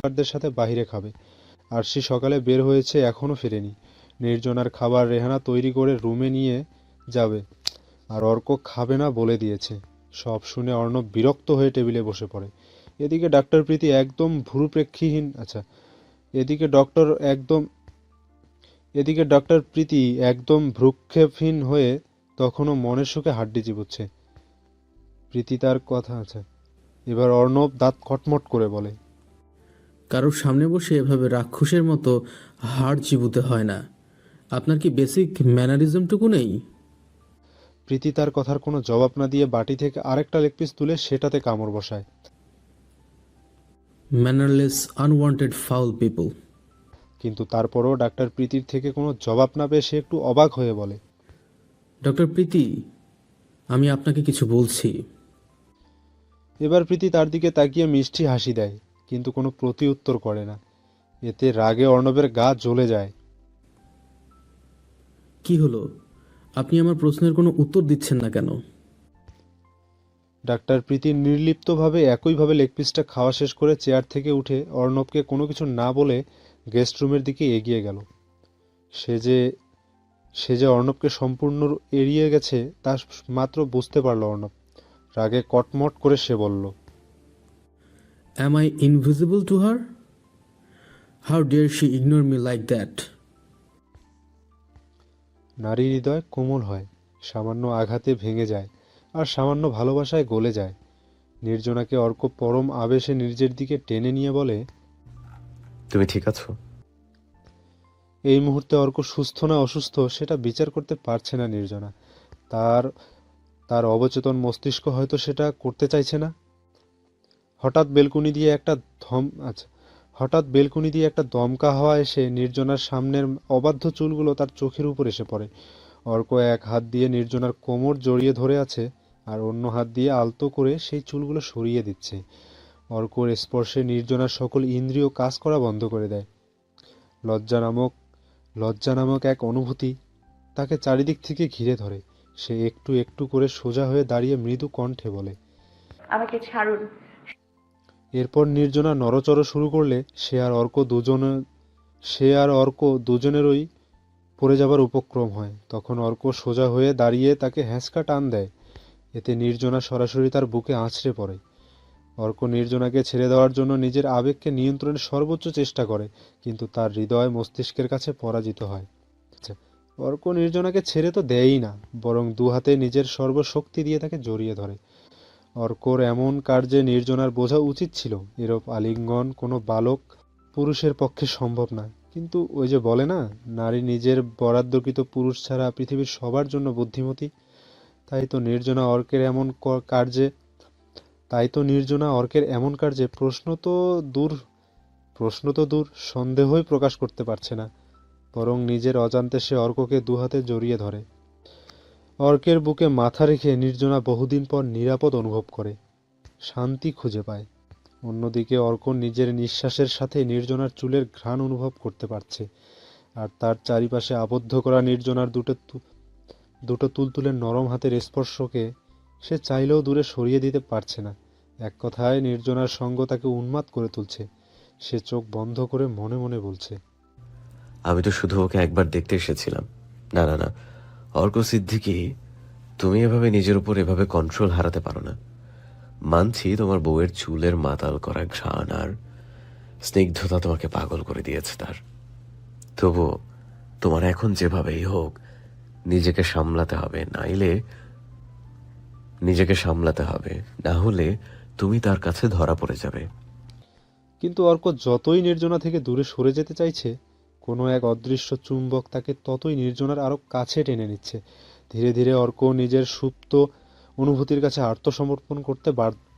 পরিবারদের সাথে বাইরে খাবে। আরশি সকালে বের হয়েছে, এখনো ফেরেনি। নির্জনার খাবার রেহানা তৈরি করে রুমে নিয়ে যাবে, আর অর্ক খাবে না বলে দিয়েছে। সব শুনে অর্ণব বিরক্ত হয়ে টেবিলে বসে পড়ে। এদিকে ডাক্তার প্রীতি একদম ভ্রুপ্রেক্ষীহীন আচ্ছা এদিকে ডক্টর একদম এদিকে ডক্টর প্রীতি একদম ভ্রুক্ষেপহীন হয়ে তখনও মনের সুখে হাড্ডি চিবুচ্ছে। প্রীতি তার কথা আছে। এবার অর্ণব দাঁত কটমট করে বলে, কারোর সামনে বসে এভাবে রাক্ষসের মতো হাড় চিবুতে হয় না। আপনার কি বেসিক ম্যানারিজমটুকু নেই? প্রীতি তার কথার কোনো জবাব না দিয়ে বাটি থেকে আরেকটা লেগ পিস তুলে সেটাতে কামড় বসায়। Mannerless unwanted foul people. কিন্তু তারপরও ডাক্তার প্রীতির থেকে কোনো জবাব না পেয়ে সে একটু অবাক হয়ে বলে, ডক্টর প্রীতি, আমি আপনাকে কিছু বলছি। এবার প্রীতি তার দিকে তাকিয়ে মিষ্টি হাসি দেয়, কিন্তু কোনো প্রতি উত্তর করে না। এতে রাগে অর্ণবের গা জ্বলে যায়। কি হলো? আপনি আমার প্রশ্নের কোনো উত্তর দিচ্ছেন না কেন? ডাক্তার প্রীতি নির্লিপ্তভাবে একইভাবে লেগ পিসটা খাওয়া শেষ করে চেয়ার থেকে উঠে অর্ণবকে কোনো কিছু না বলে গেস্ট রুমের দিকে এগিয়ে গেল। সে যে সে যে অর্ণবকে সম্পূর্ণ এড়িয়ে গেছে তা মাত্র বুঝতে পারল অর্ণব। রাগে কটমট করে সে বলল, am I invisible to her? How dare she ignore me like that? নারীর হৃদয় কোমল হয়, সামান্য আঘাতে ভেঙে যায়, আর সামান্য ভালোবাসায় গলে যায়। নির্জনাকে অর্ক পরম আবেশে নিজের দিকে টেনে নিয়ে বলে, তুমি ঠিক আছো? এই মুহূর্তে অর্ক সুস্থ না অসুস্থ সেটা বিচার করতে পারছে না নির্জনা। তার তার অবচেতন মস্তিষ্ক হয়তো সেটা করতে চাইছে না। হঠাৎ বেলকুনি দিয়ে একটা ধম আচ্ছা হঠাৎ বেলকুনি দিয়ে একটা দমকা হাওয়া এসে নির্জনার সামনের অবাধ্য চুলগুলো তার চোখের উপর এসে পড়ে। অর্ক এক হাত দিয়ে নির্জনার কোমর জড়িয়ে ধরে আছে, আর অন্য হাত দিয়ে আলতো করে সেই চুলগুলো সরিয়ে দিচ্ছে। অর্কর স্পর্শে নির্জনার সকল ইন্দ্রিয় কাজ করা বন্ধ করে দেয়। লজ্জা নামক লজ্জা নামক এক অনুভূতি তাকে চারিদিক থেকে ঘিরে ধরে। সে একটু একটু করে সোজা হয়ে দাঁড়িয়ে মৃদু কণ্ঠে বলে, আমাকে ছাড়ুন। এরপর নির্জনা নড়চড় শুরু করলে সে আর অর্ক দুজনেরই পড়ে যাবার উপক্রম হয়। তখন অর্ক সোজা হয়ে দাঁড়িয়ে তাকে হ্যাঁচকা টান দেয়। এতে নির্জনা সরাসরি তার বুকে আঁচড়ে পড়ে। অর্ক নির্জনাকে ছেড়ে দেওয়ার জন্য নিজের আবেগকে নিয়ন্ত্রণের সর্বোচ্চ চেষ্টা করে, কিন্তু তার হৃদয় মস্তিষ্কের কাছে পরাজিত হয়। অর্ক নির্জনাকে ছেড়ে তো দেয়ই না, বরং দু হাতে নিজের সর্বশক্তি দিয়ে তাকে জড়িয়ে ধরে। অর্কর এমন কার্যে নির্জনার বোঝা উচিত ছিল এরূপ আলিঙ্গন কোনো বালক পুরুষের পক্ষে সম্ভব না। কিন্তু ওই যে বলে না, নারী নিজের বরাদ্দকৃত পুরুষ ছাড়া পৃথিবীর সবার জন্য বুদ্ধিমতী। তাই তো নির্জনা অর্কের এমন কার্যে প্রশ্ন তো দূর সন্দেহই প্রকাশ করতে পারছে না, বরং নিজের অজান্তে সে অর্ককে দুহাতে জড়িয়ে ধরে। অর্কের বুকে মাথা রেখে নির্জনা বহুদিন পর নিরাপদ অনুভব করে, শান্তি খুঁজে পায়। অন্যদিকে অর্ক নিজের নিঃশ্বাসের সাথে নির্জনার চুলের ঘ্রাণ অনুভব করতে পারছে, আর তার চারিপাশে আবদ্ধ করা নির্জনার দুটো তুলতুলে নরম হাতের স্পর্শকে সে চাইলেও দূরে সরিয়ে দিতে পারছে না। এক কথায় নির্জনার সঙ্গ তাকে উন্মাদ করে তুলছে। সে চোখ বন্ধ করে মনে মনে বলছে, আমি তো শুধু ওকে একবার দেখতে এসেছিলাম। না না না, অর্ক সিদ্দিকী, তুমি এভাবে নিজের উপর এভাবে কন্ট্রোল হারাতে পারো না। মানছি তোমার বউয়ের চুলের মাতাল করা ঘ্রাণ আর স্নিগ্ধতা তোমাকে পাগল করে দিয়েছে তার। তবুও তোমার এখন যেভাবেই হোক নিজেকে সামলাতে হবে, না হলে তুমি তার কাছে ধরা পড়ে যাবে। কিন্তু অর্ক যতই নির্জনা থেকে দূরে সরে যেতে চাইছে, কোনো এক অদৃশ্য চুম্বক তাকে ততই নির্জনার আরো কাছে টেনে নিচ্ছে। ধীরে ধীরে অর্ক নিজের সুপ্ত অনুভূতির কাছে আত্মসমর্পণ করতে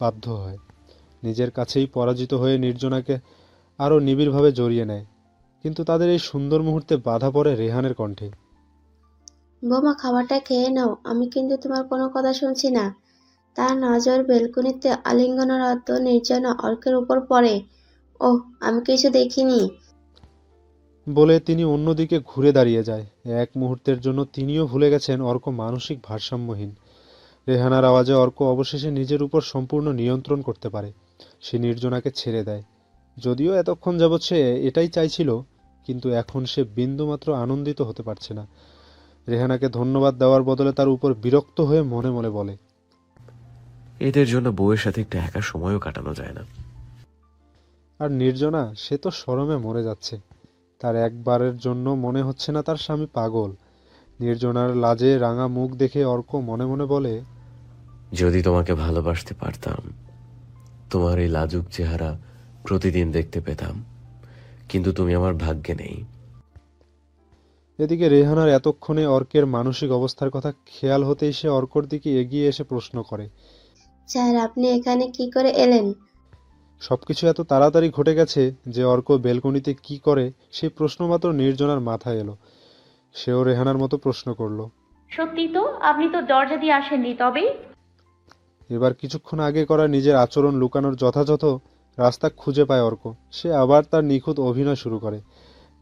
বাধ্য হয়। নিজের কাছেই পরাজিত হয়ে নির্জনাকে আরো নিবিড়ভাবে জড়িয়ে নেয়। কিন্তু তাদের এই সুন্দর মুহূর্তে বাধা পড়ে রেহানের কণ্ঠে। বৌমা, খাবারটা খেয়ে নাও, আমি কিন্তু তোমার কোনো কথা শুনছি না। তার নজর বেলকনিতে আলিঙ্গনরত নির্জনা অর্কের উপর পড়ে। ওহ, আমি কিছু দেখিনি। বলে তিনি অন্যদিকে ঘুরে দাঁড়িয়ে যায়। এক মুহূর্তের জন্য তিনিও ভুলে গেছেন অর্ক মানসিক ভারসাম্যহীন। রেহানার আওয়াজে অর্ক অবশেষে নিজের উপর সম্পূর্ণ নিয়ন্ত্রণ করতে পারে। সে নির্জনাকে ছেড়ে দেয়। যদিও এতক্ষণ যাবৎ সে এটাই চাইছিল, কিন্তু এখন সে বিন্দুমাত্র আনন্দিত হতে পারছে না। রেহানাকে ধন্যবাদ দেওয়ার বদলে তার উপর বিরক্ত হয়ে মনে মনে বলে, এদের জন্য বউয়ের সাথে একটু একা সময়ও কাটানো যায় না। আর নির্জনা, সে তো শরমে মরে যাচ্ছে। তার একবারের জন্য মনে হচ্ছে না তার স্বামী পাগল। নির্জনার লাজে রাঙা মুখ দেখে অর্ক মনে মনে বলে, যদি তোমাকে ভালোবাসতে পারতাম, তোমার এই লাজুক চেহারা প্রতিদিন দেখতে পেতাম, কিন্তু তুমি আমার ভাগ্যে নেই। এদিকে রেহানার এতক্ষণে অর্কের মানসিক অবস্থার কথা খেয়াল হতেই সে অর্কর দিকে এগিয়ে এসে প্রশ্ন করে। স্যার, আপনি এখানে কি করে এলেন? সবকিছু এত তাড়াতাড়ি ঘটে গেছে যে অর্ক বেলকনিতে কি করে সেই প্রশ্ন মাত্র নির্জনার মাথায় এলো। সেও রেহানার মতো প্রশ্ন করলো। সত্যি তো, আপনি তো দরজা দিয়ে আসেননি, তবে এবার কিছুক্ষণ আগে করা নিজের আচরণ লুকানোর যথাযথ রাস্তা খুঁজে পায় অর্ক। সে আবার তার নিখুঁত অভিনয় শুরু করে।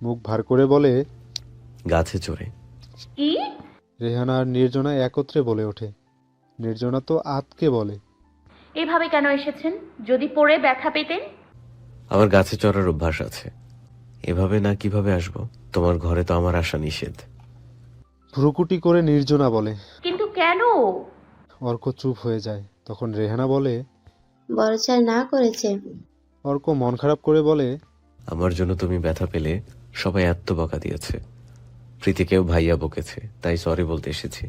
মুখ ভার করে বলে, গাছে চড়ে। কি? রেহানা আর নির্জনা একত্রে বলে ওঠে। নির্জনা তো আতকে বলে, এভাবে কেন এসেছেন? যদি পড়ে ব্যথা পেতেন। আমার গাছে চড়ার অভ্যাস আছে, এভাবে না কিভাবে আসবো? তোমার ঘরে তো আমার আসা নিষেধ। ভ্রুকুটি করে নির্জনা বলে। কিন্তু কেন? অর্ক চুপ হয়ে যায়। তখন রেহানা বলে। বড় স্যার না করেছে। অর্ক মন খারাপ করে বলে, আমার জন্য তুমি ব্যথা পেলে সবাই এত বকা দিয়েছে, প্রীতিকেও ভাইয়া বকেছে, তাই সরি বলতে এসেছি।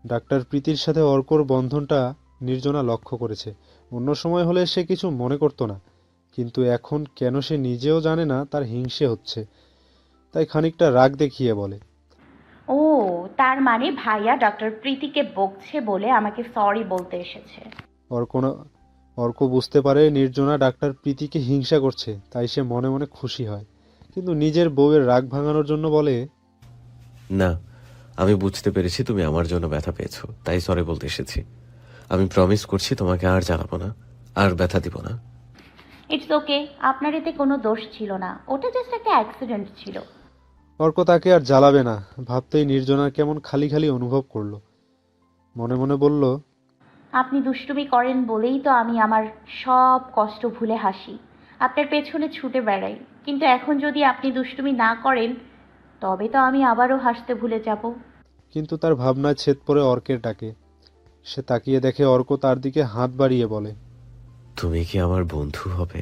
ডাক্তার প্রীতির সাথে অর্কর বন্ধনটা নির্জনা লক্ষ্য করেছে। অন্য সময় হলে সে কিছু মনে করতো না, কিন্তু এখন কেন সে নিজেও জানে না তার হিংসে হচ্ছে। তাই খানিকটা রাগ দেখিয়ে বলে, ও, তার মানে ভাইয়া ডক্টর প্রীতিকে বকছে বলে আমাকে সরি বলতে এসেছে। অর্ক বুঝতে পারে নির্জনা ডাক্তার প্রীতিকে হিংসা করছে, তাই সে মনে মনে খুশি হয়, কিন্তু নিজের বউয়ের রাগ ভাঙানোর জন্য বলে, না, আমি বুঝতে পেরেছি তুমি আমার জন্য ব্যথা পেয়েছো, তাই সরি বলতে এসেছি। আমি প্রমিস করছি তোমাকে আর জ্বালাবো না, আর ব্যথা দিব না। ইটস ওকে, আপনার এতে কোনো দোষ ছিল না, ওটা জাস্ট একটা অ্যাক্সিডেন্ট ছিল। অর্ক তাকে আর জ্বালাবে না ভাবতেই নির্জনার কেমন খালি খালি অনুভব করলো। মনে মনে বলল, আপনি দুষ্টুমি করেন বলেই তো আমি আমার সব কষ্ট ভুলে হাসি, আপনার পেছনে ছুটে বেড়াই। কিন্তু এখন যদি আপনি দুষ্টুমি না করেন, তবে তো আমি আবারও হাসতে ভুলে যাব। কিন্তু তার ভাবনায় ছেদ পড়ে অর্কের ডাকে। সে তাকিয়ে দেখে অর্ক তার দিকে হাত বাড়িয়ে বলে। তুমি কি আমার বন্ধু হবে?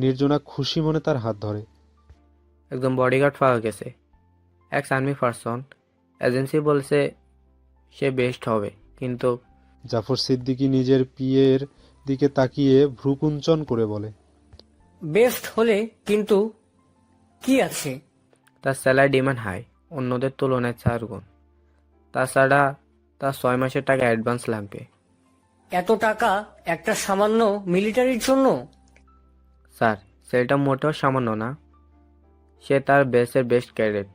নির্জনা খুশি মনে তার হাত ধরে। একদম বডিগার্ড পাওয়া গেছে, এক্স আর্মি পারসন। এজেন্সি বলছে সে বেস্ট হবে, কিন্তু জাফর সিদ্দিকী নিজের পিয়ের দিকে তাকিয়ে ভ্রুকুঞ্চন করে বলে, বেস্ট হলে কিন্তু কি আছে? তার স্যালারি ডিমান্ড হাই, অন্যদের তুলনায় 4 গুণ। তাছাড়া তার 6 মাসের টাকা অ্যাডভান্স লাগবে। এত টাকা একটা সামান্য মিলিটারির জন্য? স্যার, সেটা মোটেও সামান্য না। সে তার বেসের বেস্ট ক্যাডেট,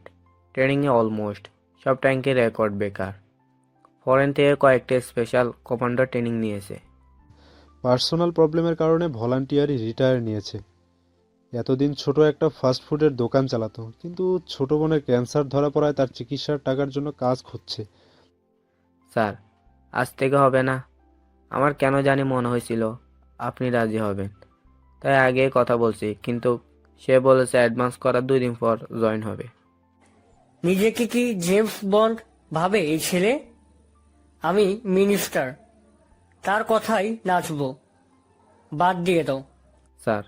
ট্রেনিংয়ে অলমোস্ট সব ট্যাঙ্কে রেকর্ড বেকার। ফরেন থেকে কয়েকটা স্পেশাল কমান্ডার ট্রেনিং নিয়েছে। পার্সোনাল প্রবলেমের কারণে ভলান্টিয়ারি রিটায়ার নিয়েছে। এতদিন ছোট একটা ফাস্টফুডের দোকান চালাতো, কিন্তু ছোট বোনের ক্যান্সার ধরা পড়ায় তার চিকিৎসার টাকার জন্য কাজ খুঁজছে। স্যার, আজ থেকে হবে না। আমার কেন জানি মনে হয়েছিল আপনি রাজি হবেন, তাই আগে কথা বলছি, কিন্তু সে বলেছে অ্যাডভান্স করার 2 দিন পর জয়েন হবে। নিজেকে কি জেমস বন্ড ভাবে এই ছেলে? আমি মিনিস্টার, তার কথাই নাচবো। বাদ দিয়ে দাও। স্যার,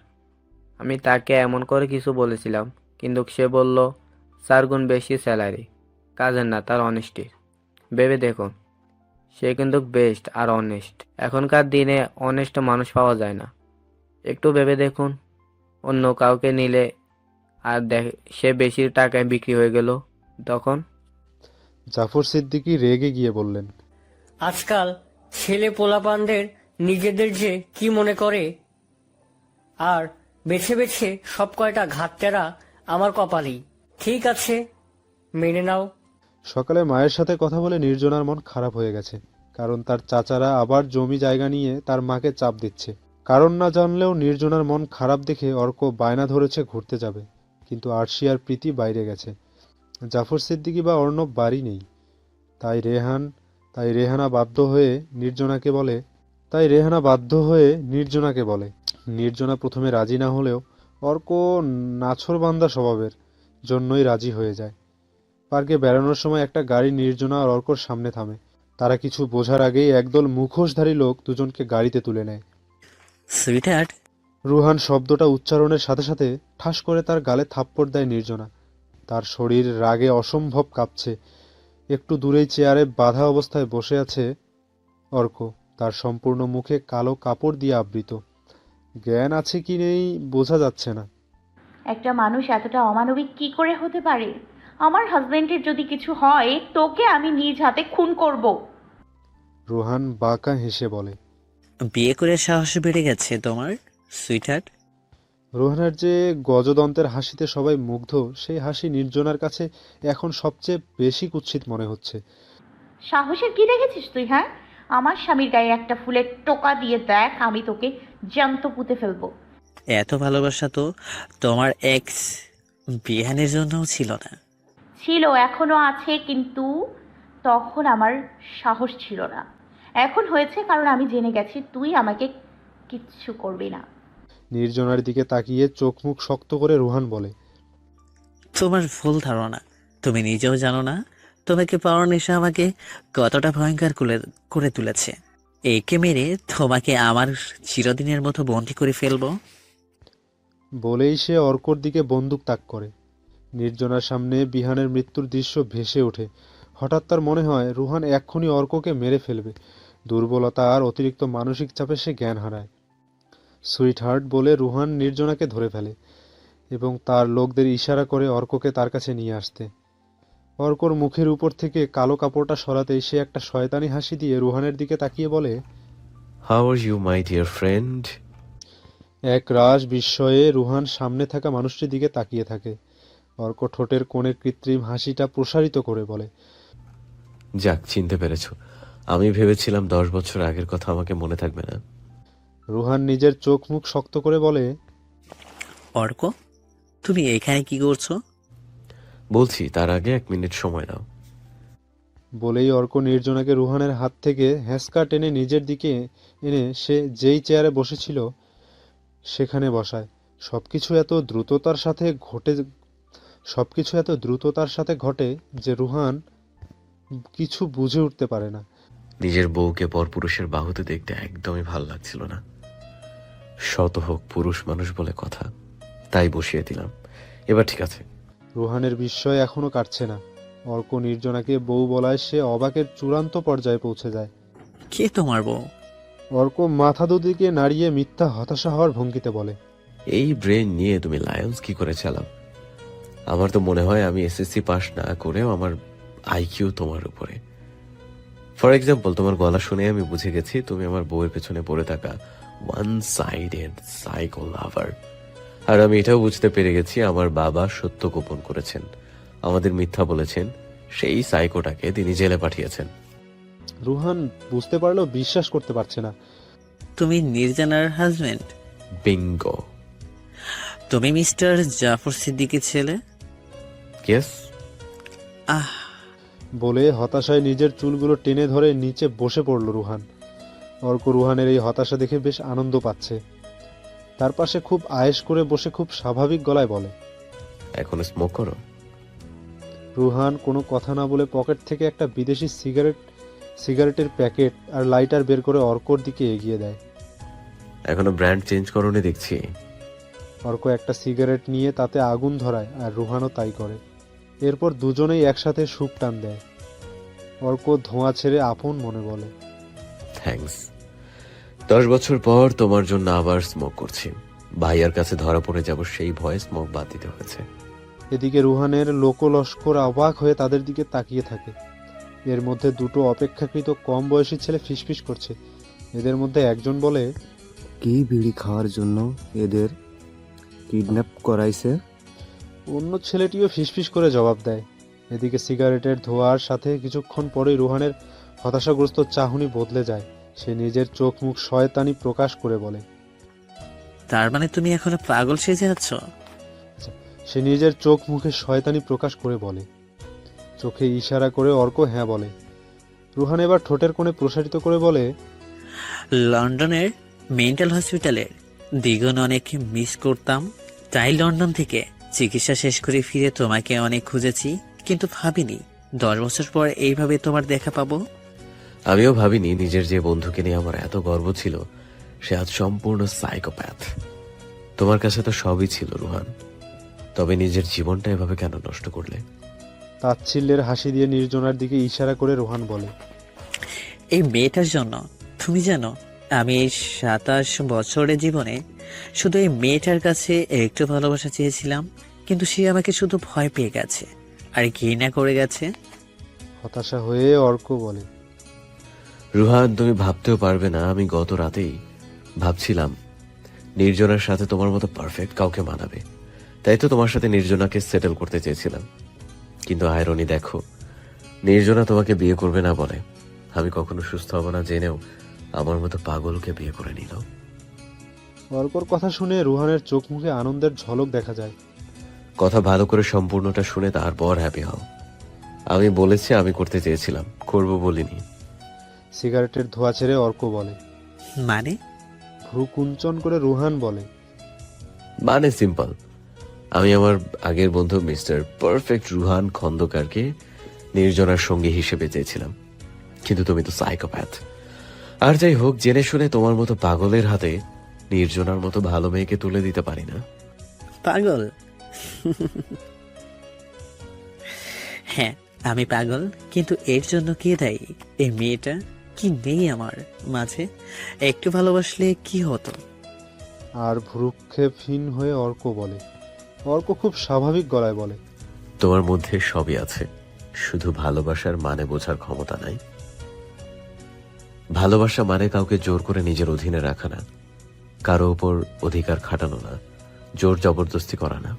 আমি তাকে এমন করে কিছু বলেছিলাম, কিন্তু সে বলল 4 গুণ বেশি স্যালারি, কাজের না, তার অনেস্টির। ভেবে দেখুন, সে কিন্তু বেস্ট আর অনেস্ট। এখনকার দিনে অনেস্ট মানুষ পাওয়া যায় না। একটু ভেবে দেখুন, অন্য কাউকে নিলে আর সে বেশি টাকায় বিক্রি হয়ে গেল, তখন? জাফর সিদ্দিকী রেগে গিয়ে বললেন, আজকাল ছেলে পোলাপানদের নিজেদের যে কি মনে করে, আর বেছে বেছে সব কয়টা ঘাটতেরা আমার কপালই। ঠিক আছে, মেনে নাও। সকালে মায়ের সাথে কথা বলে নির্জনার মন খারাপ হয়ে গেছে, কারণ তার চাচারা আবার জমি জায়গা নিয়ে তার মাকে চাপ দিচ্ছে। কারণ না জানলেও নির্জনার মন খারাপ দেখে অর্ক বায়না ধরেছে ঘুরতে যাবে, কিন্তু আরশি আর প্রীতি বাইরে গেছে। জাফর সিদ্দিকী বা অর্ণব বাড়ি নেই, তাই রেহান তাই রেহানা বাধ্য হয়ে নির্জনাকে বলে তাই রেহানা বাধ্য হয়ে নির্জনাকে বলে। নির্জনা প্রথমে রাজি না হলেও অর্ক নাছোড়বান্দা স্বভাবের জন্যই রাজি হয়ে যায়। পার্কে বেড়ানোর সময় একটা গাড়ি নির্জনা আর অর্কর সামনে থামে। তারা কিছু বোঝার আগেই একদল মুখোশধারী লোক দুজনকে গাড়িতে তুলে নেয়। সুইটহার্ট, রুহান শব্দটা উচ্চারণের সাথে সাথে ঠাস করে তার গালে থাপ্পড় দেয় নির্জনা। তার শরীর রাগে অসম্ভব কাঁপছে। একটু দূরেই চেয়ারে বাঁধা অবস্থায় বসে আছে অর্ক। তার সম্পূর্ণ মুখে কালো কাপড় দিয়ে আবৃত। জ্ঞান আছে কি নেই বোঝা যাচ্ছে না। একটা মানুষ এতটা অমানবিক কি করে হতে পারে? আমার হাজবেন্ডের যদি কিছু হয়, তোকে আমি নিজ হাতে খুন করব। রুহান বাঁকা হেসে বলে। বিয়ে করে সাহস বেড়ে গেছে তোমার, সুইটহার্ট। রোহানের যে গজদন্তের হাসিতে সবাই মুগ্ধ, সেই হাসি নির্জনার কাছে এখন সবচেয়ে বেশি কুৎসিত মনে হচ্ছে। সাহসের কি দেখেছিস তুই? হ্যাঁ, আমার স্বামীর গায়ে একটা ফুলের টোকা দিয়ে দেখ, আমি তোকে জ্যান্ত পুঁতে ফেলবো। এত ভালোবাসা তো তোমার এক্স বিহানের জন্যও ছিল না। ছিল, এখনো আছে, কিন্তু তখন আমার সাহস ছিল না। এখন হয়েছে, কারণ আমি জেনে গেছি তুই আমাকে কিচ্ছু করবি না। নির্জনার দিকে তাকিয়ে চোখ মুখ শক্ত করে রুহান বলে। তোমার ভুল ধারণা। তুমি নিজেও জানো না তোমাকে পাওয়ার নেশা আমাকে কতটা ভয়ঙ্কর করে তুলেছে। একে মেরে তোমাকে আমার চিরদিনের মতো বন্দি করে ফেলবো। বলেই সে অর্কর দিকে বন্দুক তাক করে। নির্জনার সামনে বিহানের মৃত্যুর দৃশ্য ভেসে ওঠে। হঠাৎ তার মনে হয় রুহান এক্ষুনি অর্ককে মেরে ফেলবে। দুর্বলতা আর অতিরিক্ত মানসিক চাপে সে জ্ঞান হারায়। সুইটহার্ট বলে রুহান নির্জনাকে ধরে ফেলে এবং তার লোকদের ইশারা করে অর্ককে তার কাছে নিয়ে আসতে। অর্কর মুখের উপর থেকে কালো কাপড়টা সরাতেই সে একটা শয়তানি হাসি দিয়ে রুহানের দিকে তাকিয়ে বলে, how are you my dear friend? এক রাশ বিস্ময়ে রুহান সামনে থাকা মানুষটির দিকে তাকিয়ে থাকে। অর্ক ঠোঁটের কোণের কৃত্রিম হাসিটা প্রসারিত করে বলে, যাক, চিনতে পেরেছো। আমি ভেবেছিলাম 10 বছর আগের কথা আমাকে মনে থাকবে না। রুহান নিজের চোখ মুখ শক্ত করে বলে, অর্ক, তুমি এখানে কি করছো? বলছি, তার আগে 1 মিনিট সময় দাও। বলেই অর্ক নির্জনাকে রুহানের হাত থেকে হ্যাঁচকা টেনে নিজের দিকে এনে সে যেই চেয়ারে বসেছিল সেখানে বসায়। সবকিছু এত দ্রুততার সাথে ঘটে যে রুহান কিছু বুঝে উঠতে পারে না। নিজের বউকে পরপুরুষের বাহুতে দেখতে একদমই ভাল লাগছিল না। শত হোক, পুরুষ মানুষ বলে কথা, তাই বসিয়ে দিলাম। এবার ঠিক আছে। রুহানের বিস্ময় এখনো কাটছে না। অর্ক নির্জনাকে বউ বলায় সে অবাকের চূড়ান্ত পর্যায়ে পৌঁছে যায়। কে তোমার বউ? অর্ক মাথা দুদিকে নাড়িয়ে মিথ্যা হতাশা হওয়ার ভঙ্গিতে বলে, এই ব্রেন নিয়ে তুমি লায়ন্স কি করে চালাও? আমার তো মনে হয় আমি এসএসসি পাস না করেও আমার আইকিউ তোমার উপরে। ফর এক্সাম্পল, তোমার গলা শুনে আমি বুঝে গেছি তুমি আমার বউয়ের পেছনে পড়ে থাকা ওয়ান সাইডেড সাইকো লাভার। আর আমি এটাও বুঝতে পেরে গেছি আমার বাবা সত্য গোপন করেছেন, আমাদের মিথ্যা বলেছেন, সেই সাইকোটাকে তিনি জেলে পাঠিয়েছেন। রুহান বুঝতে পারলেও বিশ্বাস করতে পারছে না। তুমি নির্জানার হাজবেন্ড? বিঙ্গো। তুমি মিস্টার জাফর সিদ্দিকীর ছেলে? ইয়েস। আহ, বলে হতাশায় নিজের চুলগুলো টেনে ধরে নিচে বসে পড়ল রুহান। অর্ক রুহানের এই হতাশা দেখে বেশ আনন্দ পাচ্ছে। তার পাশে খুব আয়েশ করে বসে খুব স্বাভাবিক গলায় বলে, এখন স্মোক করো। রুহান কোনো কথা না বলে পকেট থেকে একটা বিদেশি সিগারেটের প্যাকেট আর লাইটার বের করে অর্কর দিকে এগিয়ে দেয়। এখনো ব্র্যান্ড চেঞ্জ করোনি দেখছি। অর্ক একটা সিগারেট নিয়ে তাতে আগুন ধরায় আর রুহানও তাই করে। এরপর দুজনেই একসাথে সুপ টান দেয়। অর্ক ধোঁয়া ছেড়ে আপন মনে বলে, থ্যাঙ্কস। 10 বছর পর তোমার জন্য আবার স্মোক করছি। ভাইয়ার কাছে ধরা পড়ে যাব সেই ভয়ে স্মোক বাদ দিতে হয়েছে। এদিকে রুহানের লোকলস্কর অবাক হয়ে তাদের দিকে তাকিয়ে থাকে। এর মধ্যে দুটো অপেক্ষাকৃত কম বয়সী ছেলে ফিসফিস করছে। এদের মধ্যে একজন বলে, কি বিড়ি খাওয়ার জন্য এদের কিডন্যাপ করাইছে? অন্য ছেলেটিও ফিসফিস করে জবাব দেয়। এদিকে সিগারেটের ধোঁয়ার সাথে কিছুক্ষণ পরেই রুহানের হতাশাগ্রস্ত চাহনি বদলে যায়। সে নিজের চোখ মুখ শয়তানি প্রকাশ করে বলে, তার মানে তুমি এখনো পাগল সেজে আছো? সে নিজের চোখ মুখে শয়তানি প্রকাশ করে বলে। চোখে ইশারা করে অর্ক হ্যাঁ বলে। রুহান এবার ঠোঁটের কোণে প্রসারিত করে বলে, লন্ডনের মেন্টাল হসপিটালের দ্বিগুণ অনেক মিস করতাম। তাই লন্ডন থেকে চিকিৎসা শেষ করে ফিরে তোমাকে অনেক খুঁজেছি, কিন্তু ভাবিনি 10 বছর পর এইভাবে তোমার দেখা পাবো। আমিও ভাবিনি নিজের যে বন্ধুকে নিয়ে আমার এত গর্ব ছিল সে আজ সম্পূর্ণ সাইকোপ্যাথ। তোমার কাছে তো সবই ছিল রুহান, তবে নিজের জীবনটা এভাবে কেন নষ্ট করলে? তাচ্ছিল্যের হাসি দিয়ে নির্জনার দিকে ইশারা করে রুহান বলে, এই মেয়েটার জন্য। তুমি জানো, আমি এই 27 বছরের জীবনে শুধু এই মেয়েটার কাছে একটু ভালোবাসা চেয়েছিলাম, কিন্তু সে আমাকে শুধু ভয় পেয়ে গেছে আর ঘৃণা করে গেছে। হতাশা হয়ে অর্ক বলে, রুহান, তুমি ভাবতেও পারবে না আমি গত রাতেই ভাবছিলাম নির্জনার সাথে তোমার মতো পারফেক্ট কাউকে মানাবে, তাই তো তোমার সাথে নির্জনাকে সেটেল করতে চেয়েছিলাম। কিন্তু আয়রনি দেখো, নির্জনা তোমাকে বিয়ে করবে না বলে আমি কখনো সুস্থ হব না জেনেও আমার মতো পাগলকে বিয়ে করে নিল। অর্কর কথা শুনে রুহানের চোখ মুখে আনন্দের ঝলক দেখা যায়। কথা ভালো করে সম্পূর্ণটা শুনে তারপর হ্যাপি হও। আমি বলেছি আমি করতে চেয়েছিলাম, করব বলিনি। সিগারেটের ধোঁয়া ছেড়ে অর্ক বলে। মানে? ভ্রু কুঞ্চন করে রুহান বলে, মানে সিম্পল, আমি আমার আগের বন্ধু মিস্টার পারফেক্ট রুহান খন্দকারকে নির্জনার সঙ্গী হিসেবে চেয়েছিলাম, কিন্তু তুমি তো সাইকোপ্যাথ। আর যাই হোক, জেনে শুনে তোমার মতো পাগলের হাতে নির্জনার মতো ভালো মেয়েকে তুলে দিতে পারি না। পাগল? হ্যাঁ, আমি পাগল, কিন্তু এর জন্য কে দায়ী? এই মেয়েটা কি নেই আমার মাঝে? একটু ভালোবাসলে কি হতো? আর ভ্রুক্ষেপহীন হয়ে অর্ক বলে। অর্ক খুব স্বাভাবিক গলায় বলে, তোমার মধ্যে সবই আছে, শুধু ভালোবাসার মানে বোঝার ক্ষমতা নাই। ভালোবাসা মানে কাউকে জোর করে নিজের অধীনে রাখা না, কারো উপর অধিকার খাটানো না, জোর জবরদস্তি করা না।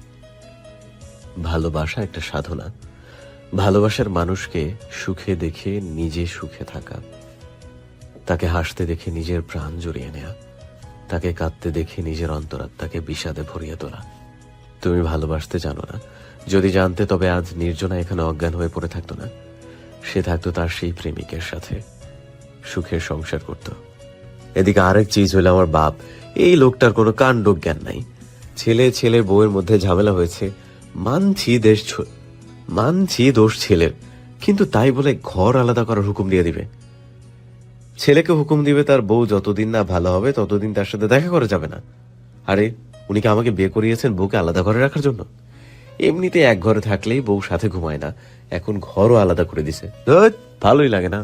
ভালোবাসা একটা সাধনা। ভালোবাসার মানুষকে সুখে দেখে নিজে সুখে থাকা, তাকে হাসতে দেখে নিজের প্রাণ জড়িয়ে নেয়া, তাকে কাঁদতে দেখে নিজের অন্তরাত্মাকে বিষাদে ভরিয়ে তোলা। তুমি ভালোবাসতে জানো না, যদি জানতে তবে আজ নির্জনা এখানে অজ্ঞান হয়ে পড়ে থাকতো না। সে থাকতো তার সেই প্রেমিকের সাথে, সুখের সংসার করত। এদিকে আরেক চিজ হলো আমার বাপ, এই লোকটার কোনো কাণ্ড জ্ঞান নাই। ছেলের বউয়ের মধ্যে ঝামেলা হয়েছে, মানছি দোষ ছেলের, কিন্তু তাই বলে ঘর আলাদা করার হুকুম দিয়ে দিবে? ছেলেকে হুকুম দিবে তার বউ যতদিন না ভালো হবে ততদিন তার সাথে দেখা করা যাবে না। আরে উনি কি আমাকে বিয়ে করিয়েছেন বউকে আলাদা ঘরে রাখার জন্য? এমনিতে এক ঘরে থাকলেই বউ সাথে ঘুমায় না, এখন ঘরও আলাদা করে দিছে। ধুৎ, ভালোই লাগে না।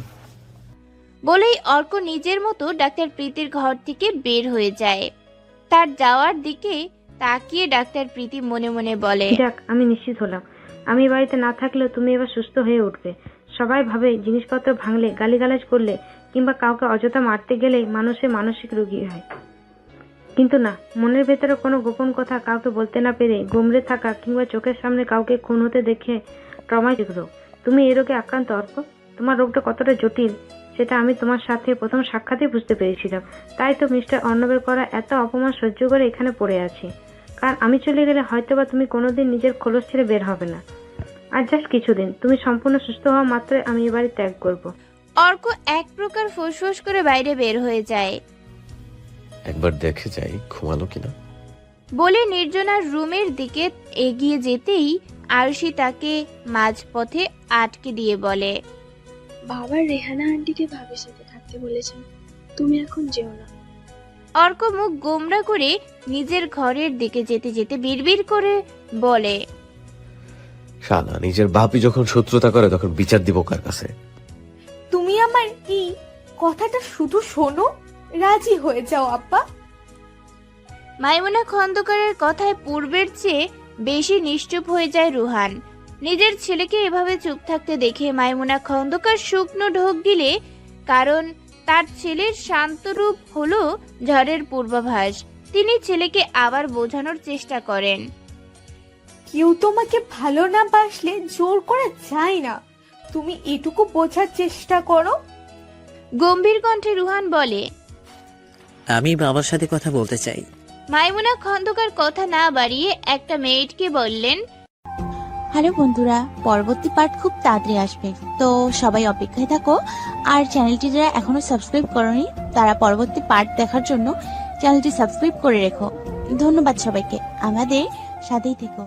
বলেই অর্ক নিজের মতো ডাক্তার প্রীতির ঘর থেকে বের হয়ে যায়। তার যাওয়ার দিকে তাকিয়ে ডাক্তার প্রীতি মনে মনে বলে, যাক, আমি নিশ্চিত হলাম আমি বাড়িতে না থাকলেও তুমি এবার সুস্থ হয়ে উঠবে। সবাই ভাবে জিনিসপত্র ভাঙলে, গালিগালাজ করলে কিংবা কাউকে অযথা মারতে গেলে মানুষের মানসিক রোগী হয়, কিন্তু না, মনের ভেতরে কোনো গোপন কথা কাউকে বলতে না পেরে গুমড়ে থাকা কিংবা চোখের সামনে কাউকে খুন হতে দেখে ট্রমাটিক রোগ। তুমি এই রোগে আক্রান্ত অর্ক। তোমার রোগটা কতটা জটিল সেটা আমি তোমার সাথে প্রথম সাক্ষাতেই বুঝতে পেরেছিলাম। তাই তো মিস্টার অর্ণবের করা এত অপমান সহ্য করে এখানে পড়ে আছি, কারণ আমি চলে গেলে হয়তোবা তুমি কোনোদিন নিজের খোলস ছেড়ে বের হবে না। আর জাস্ট কিছুদিন, তুমি সম্পূর্ণ সুস্থ হওয়া মাত্রই আমি এ বাড়ি ত্যাগ করবো। অর্ক এক প্রকার ফুসফুস করে বাইরে বের হয়ে যায়। একবার দেখে যাই ঘুমালো কিনা। বলে নির্জনার রুমের দিকে এগিয়ে যেতেই আরুষি তাকে মাঝপথে আটকে দিয়ে বলে, বাবা রেহানা আন্টিকে ভাবির সাথে থাকতে বলেছেন, তুমি এখন যেও না। অর্ক মুখ গোমড়া করে নিজের ঘরের দিকে যেতে যেতে বিড়বিড় করে বলে, শালা, নিজের বাপই যখন শত্রুতা করে তখন বিচার দিব কার কাছে? তুমি আমার এই কথাটা শুধু শোনো, রাজি হয়ে যাও আব্বা। মাইমুনা খন্দকারের কথায় পূর্বের চেয়ে বেশি নিশ্চুপ হয়ে যায় রুহান। নিজের ছেলেকে এভাবে চুপ থাকতে দেখে মাইমুনা খন্দকার শুকনো ঢোক গিলে, কারণ তার ছেলের শান্ত রূপ হলো ঝড়ের পূর্বাভাস। তিনি ছেলেকে আবার বোঝানোর চেষ্টা করেন, কেউ তোমাকে ভালো না বাসলে জোর করা যায় না, তুমি এটুকু বোঝার চেষ্টা করো। গম্ভীর কণ্ঠে রুহান বলে, আমি বাবার সাথে কথা বলতে চাই। মাইমুনা খন্দকার কথা না বাড়িয়ে একটা মেয়েটকে বললেন, হ্যালো বন্ধুরা, পরবর্তী পার্ট খুব তাড়াতাড়ি আসবে, তো সবাই অপেক্ষায় থাকো। আর চ্যানেলটি যারা এখনো সাবস্ক্রাইব করোনি তারা পরবর্তী পার্ট দেখার জন্য চ্যানেলটি সাবস্ক্রাইব করে রেখো। ধন্যবাদ সবাইকে, আমাদের সাথেই থেকো।